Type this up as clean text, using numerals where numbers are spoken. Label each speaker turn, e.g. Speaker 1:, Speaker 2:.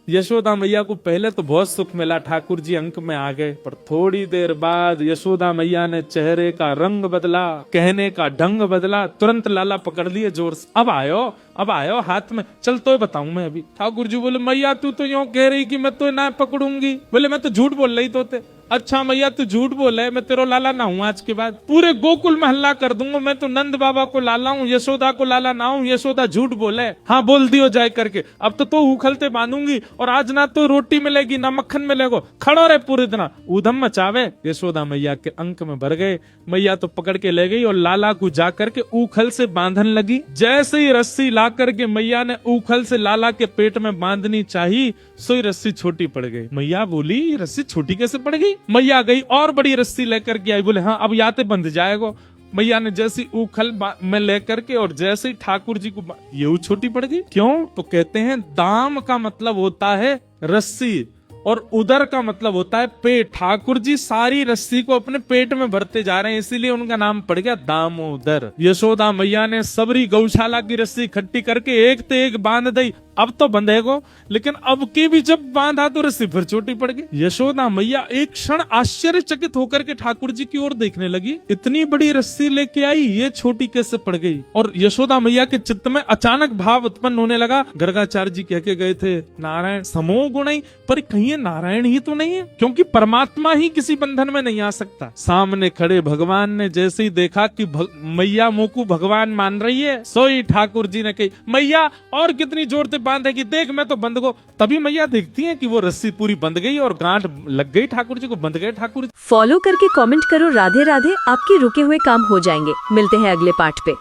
Speaker 1: यशोदा मैया को पहले तो बहुत सुख मिला, ठाकुर जी अंक में आ गए, पर थोड़ी देर बाद यशोदा मैया ने चेहरे का रंग बदला, कहने का ढंग बदला, तुरंत लाला पकड़ लिए जोर से। अब आयो हाथ में, चल तो बताऊं मैं अभी। ठाकुर जी बोले मैया तू तो यूं कह रही कि मैं तो ना पकड़ूंगी। बोले मैं तो झूठ बोल रही तो। अच्छा मैया तू झूठ बोले, मैं तेरा लाला ना हूँ आज के बाद, पूरे गोकुल में हल्ला कर दूंगा मैं तो नंद बाबा को लाला हूँ, यशोदा को लाला ना हूँ। यशोदा झूठ बोले, हाँ बोल दियो जाए करके। अब तो उखलते बांधूंगी और आज ना तो रोटी मिलेगी ना मक्खन मिलेगा। खड़ो रहे पूरे दिन, ऊधम मचावे। यशोदा मैया के अंक में भर गए। मैया तो पकड़ के ले गई और लाला को जा करके ऊखल से बांधन लगी। जैसे ही रस्सी ला करके मैया ने ऊखल से लाला के पेट में बांधनी चाहिए, सोई रस्सी छोटी पड़ गई। मैया बोली रस्सी छोटी कैसे पड़ गई? मैया गई और बड़ी रस्सी लेकर के आई। बोले हाँ अब याते बंध जाएगा। मैया ने जैसी ऊखल में लेकर के और जैसे ही ठाकुर जी को ये छोटी पड़ गई। क्यों? तो कहते हैं दाम का मतलब होता है रस्सी और उदर का मतलब होता है पेट। ठाकुर जी सारी रस्सी को अपने पेट में भरते जा रहे हैं, इसीलिए उनका नाम पड़ गया दामोदर। यशोदा मैया ने सबरी गौशाला की रस्सी इकट्ठी करके एक ते एक बांध दी। अब तो बंधेगो, लेकिन अब की भी जब बांधा तो रस्सी फिर छोटी पड़ गई। यशोदा मैया एक क्षण आश्चर्यचकित होकर के ठाकुर जी की ओर देखने लगी। इतनी बड़ी रस्सी लेके आई, ये छोटी कैसे पड़ गई? और यशोदा मैया के चित्त में अचानक भाव उत्पन्न होने लगा। गर्गाचार्य जी कह के गए थे नारायण समोह गुण, पर कहीं नारायण ही तो नहीं है, क्योंकि परमात्मा ही किसी बंधन में नहीं आ सकता। सामने खड़े भगवान ने जैसे ही देखा कि मैया मुंह को भगवान मान रही है, सोई ठाकुर जी ने कही मैया और कितनी जोर से बांधेगी, देख मैं तो बंध गो। तभी मैया देखती है कि वो रस्सी पूरी बंध गई और गांठ लग गई ठाकुर जी को, बंध गए ठाकुर जी।
Speaker 2: फॉलो करके कमेंट करो राधे राधे, आपके रुके हुए काम हो जाएंगे। मिलते हैं अगले पार्ट पे।